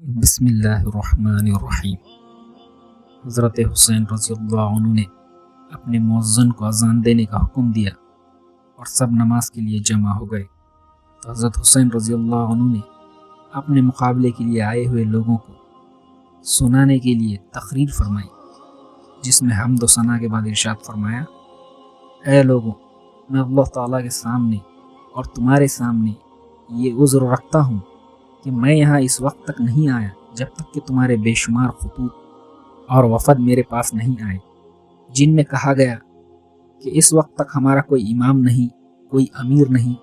بسم اللہ الرحمن الرحیم۔ حضرت حسین رضی اللہ عنہ نے اپنے مؤذن کو اذان دینے کا حکم دیا اور سب نماز کے لیے جمع ہو گئے تو حضرت حسین رضی اللہ عنہ نے اپنے مقابلے کے لیے آئے ہوئے لوگوں کو سنانے کے لیے تقریر فرمائی، جس میں حمد و ثنا کے بعد ارشاد فرمایا: اے لوگوں، میں اللہ تعالیٰ کے سامنے اور تمہارے سامنے یہ عذر رکھتا ہوں کہ میں یہاں اس وقت تک نہیں آیا جب تک کہ تمہارے بے شمار خطوط اور وفد میرے پاس نہیں آئے، جن میں کہا گیا کہ اس وقت تک ہمارا کوئی امام نہیں، کوئی امیر نہیں،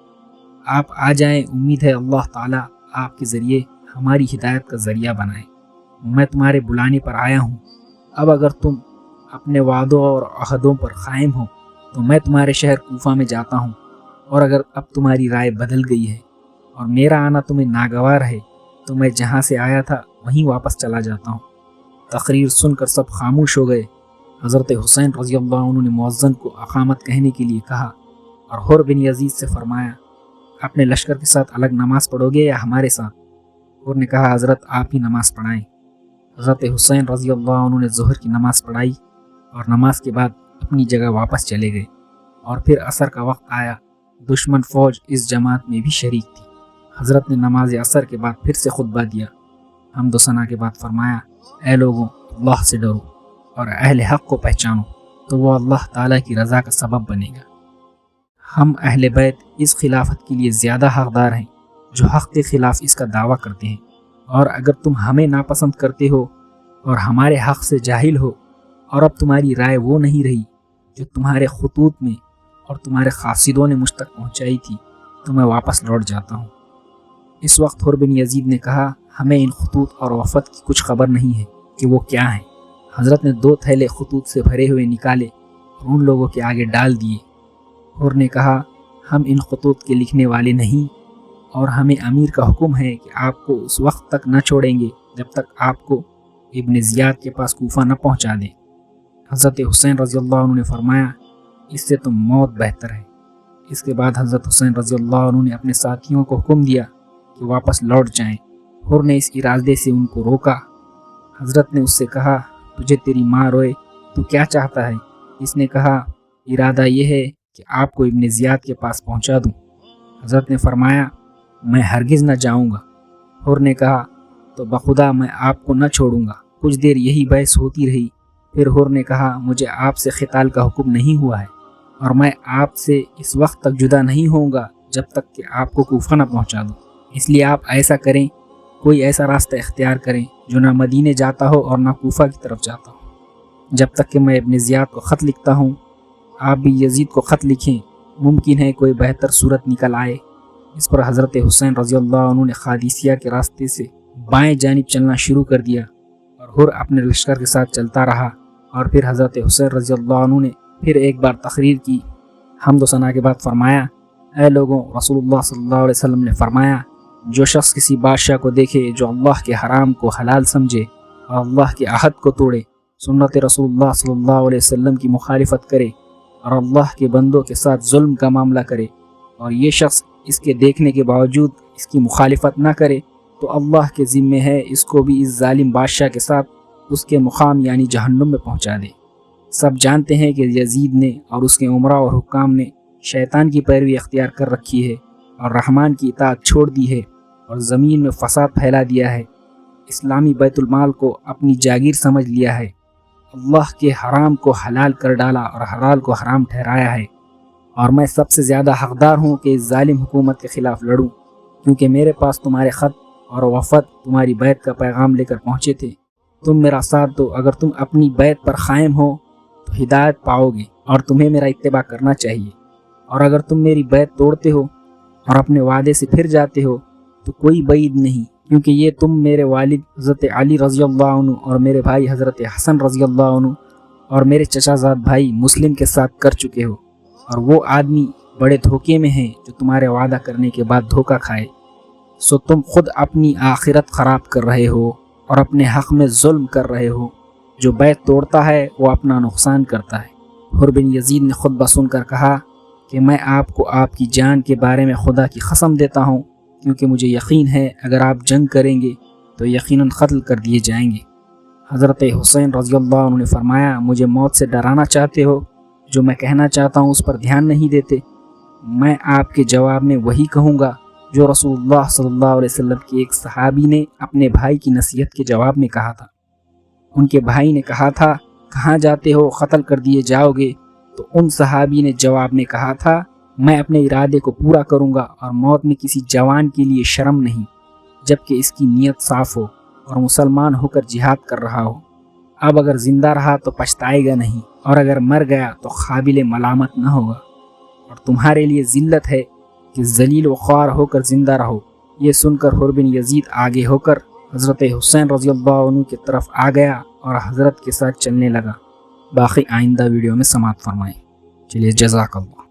آپ آ جائیں، امید ہے اللہ تعالیٰ آپ کے ذریعے ہماری ہدایت کا ذریعہ بنائے۔ میں تمہارے بلانے پر آیا ہوں، اب اگر تم اپنے وعدوں اور عہدوں پر قائم ہو تو میں تمہارے شہر کوفہ میں جاتا ہوں، اور اگر اب تمہاری رائے بدل گئی ہے اور میرا آنا تمہیں ناگوار ہے تو میں جہاں سے آیا تھا وہیں واپس چلا جاتا ہوں۔ تقریر سن کر سب خاموش ہو گئے۔ حضرت حسین رضی اللہ عنہ نے مؤذن کو اقامت کہنے کے لیے کہا اور حر بن یزید سے فرمایا: اپنے لشکر کے ساتھ الگ نماز پڑھو گے یا ہمارے ساتھ؟ حر نے کہا: حضرت آپ ہی نماز پڑھائیں۔ حضرت حسین رضی اللہ عنہ نے ظہر کی نماز پڑھائی اور نماز کے بعد اپنی جگہ واپس چلے گئے، اور پھر عصر کا وقت آیا۔ دشمن فوج اس جماعت میں بھی شریک تھی۔ حضرت نے نماز عصر کے بعد پھر سے خطبہ دیا، حمد و ثنا کے بعد فرمایا: اے لوگوں، اللہ سے ڈرو اور اہل حق کو پہچانو تو وہ اللہ تعالیٰ کی رضا کا سبب بنے گا۔ ہم اہل بیت اس خلافت کے لیے زیادہ حقدار ہیں جو حق کے خلاف اس کا دعویٰ کرتے ہیں، اور اگر تم ہمیں ناپسند کرتے ہو اور ہمارے حق سے جاہل ہو اور اب تمہاری رائے وہ نہیں رہی جو تمہارے خطوط میں اور تمہارے قاصدوں نے مجھ تک پہنچائی تھی تو میں واپس لوٹ جاتا ہوں۔ اس وقت حر بن یزید نے کہا: ہمیں ان خطوط اور وفد کی کچھ خبر نہیں ہے کہ وہ کیا ہیں۔ حضرت نے 2 تھیلے خطوط سے بھرے ہوئے نکالے اور ان لوگوں کے آگے ڈال دیے۔ حر نے کہا: ہم ان خطوط کے لکھنے والے نہیں، اور ہمیں امیر کا حکم ہے کہ آپ کو اس وقت تک نہ چھوڑیں گے جب تک آپ کو ابن زیاد کے پاس کوفہ نہ پہنچا دیں۔ حضرت حسین رضی اللہ عنہ نے فرمایا: اس سے تو موت بہتر ہے۔ اس کے بعد حضرت حسین رضی اللہ عنہ نے اپنے ساتھیوں کو حکم دیا کہ واپس لوٹ جائیں۔ حر نے اس ارادے سے ان کو روکا۔ حضرت نے اس سے کہا: تجھے تیری ماں روئے تو کیا چاہتا ہے؟ اس نے کہا: ارادہ یہ ہے کہ آپ کو ابن زیاد کے پاس پہنچا دوں۔ حضرت نے فرمایا: میں ہرگز نہ جاؤں گا۔ حر نے کہا: تو بخدا میں آپ کو نہ چھوڑوں گا۔ کچھ دیر یہی بحث ہوتی رہی، پھر حر نے کہا: مجھے آپ سے قتال کا حکم نہیں ہوا ہے، اور میں آپ سے اس وقت تک جدا نہیں ہوں گا جب تک کہ آپ کو کوفہ نہ پہنچا دوں، اس لیے آپ ایسا کریں، کوئی ایسا راستہ اختیار کریں جو نہ مدینے جاتا ہو اور نہ کوفہ کی طرف جاتا ہو، جب تک کہ میں ابن زیاد کو خط لکھتا ہوں۔ آپ بھی یزید کو خط لکھیں، ممکن ہے کوئی بہتر صورت نکل آئے۔ اس پر حضرت حسین رضی اللہ عنہ نے قادسیہ کے راستے سے بائیں جانب چلنا شروع کر دیا، اور حر اپنے لشکر کے ساتھ چلتا رہا، اور پھر حضرت حسین رضی اللہ عنہ نے پھر ایک بار تقریر کی۔ حمد و ثنا کے بعد فرمایا: اے لوگوں، رسول اللہ صلی اللہ علیہ وسلم نے فرمایا: جو شخص کسی بادشاہ کو دیکھے جو اللہ کے حرام کو حلال سمجھے اور اللہ کے عہد کو توڑے، سنت رسول اللہ صلی اللہ علیہ وسلم کی مخالفت کرے اور اللہ کے بندوں کے ساتھ ظلم کا معاملہ کرے، اور یہ شخص اس کے دیکھنے کے باوجود اس کی مخالفت نہ کرے، تو اللہ کے ذمہ ہے اس کو بھی اس ظالم بادشاہ کے ساتھ اس کے مقام یعنی جہنم میں پہنچا دے۔ سب جانتے ہیں کہ یزید نے اور اس کے عمراء اور حکام نے شیطان کی پیروی اختیار کر رکھی ہے اور رحمان کی اطاعت چھوڑ دی ہے، اور زمین میں فساد پھیلا دیا ہے، اسلامی بیت المال کو اپنی جاگیر سمجھ لیا ہے، اللہ کے حرام کو حلال کر ڈالا اور حلال کو حرام ٹھہرایا ہے، اور میں سب سے زیادہ حقدار ہوں کہ اس ظالم حکومت کے خلاف لڑوں، کیونکہ میرے پاس تمہارے خط اور وفد تمہاری بیعت کا پیغام لے کر پہنچے تھے۔ تم میرا ساتھ دو، اگر تم اپنی بیعت پر قائم ہو تو ہدایت پاؤ گے اور تمہیں میرا اتباع کرنا چاہیے، اور اگر تم میری بیعت توڑتے ہو اور اپنے وعدے سے پھر جاتے ہو تو کوئی بعید نہیں، کیونکہ یہ تم میرے والد حضرت علی رضی اللہ عنہ اور میرے بھائی حضرت حسن رضی اللہ عنہ اور میرے چچا زاد بھائی مسلم کے ساتھ کر چکے ہو، اور وہ آدمی بڑے دھوکے میں ہیں جو تمہارے وعدہ کرنے کے بعد دھوکہ کھائے، سو تم خود اپنی آخرت خراب کر رہے ہو اور اپنے حق میں ظلم کر رہے ہو۔ جو بیعت توڑتا ہے وہ اپنا نقصان کرتا ہے۔ حر بن یزید نے خطبہ سن کر کہا کہ میں آپ کو آپ کی جان کے بارے میں خدا کی قسم دیتا ہوں، کیونکہ مجھے یقین ہے اگر آپ جنگ کریں گے تو یقیناً قتل کر دیے جائیں گے۔ حضرت حسین رضی اللہ عنہ نے فرمایا مجھے موت سے ڈرانا چاہتے ہو؟ جو میں کہنا چاہتا ہوں اس پر دھیان نہیں دیتے۔ میں آپ کے جواب میں وہی کہوں گا جو رسول اللہ صلی اللہ علیہ وسلم کے ایک صحابی نے اپنے بھائی کی نصیحت کے جواب میں کہا تھا۔ ان کے بھائی نے کہا تھا کہاں جاتے ہو، قتل کر دیے جاؤ گے؟ تو ان صحابی نے جواب میں کہا تھا میں اپنے ارادے کو پورا کروں گا اور موت میں کسی جوان کے لیے شرم نہیں، جبکہ اس کی نیت صاف ہو اور مسلمان ہو کر جہاد کر رہا ہو۔ اب اگر زندہ رہا تو پچھتائے گا نہیں، اور اگر مر گیا تو قابل ملامت نہ ہوگا، اور تمہارے لیے ذلت ہے کہ ذلیل و خوار ہو کر زندہ رہو۔ یہ سن کر حر بن یزید آگے ہو کر حضرت حسین رضی اللہ عنہ کی طرف آ گیا اور حضرت کے ساتھ چلنے لگا۔ باقی آئندہ ویڈیو میں سماعت فرمائیں۔ چلیے جزاک اللہ۔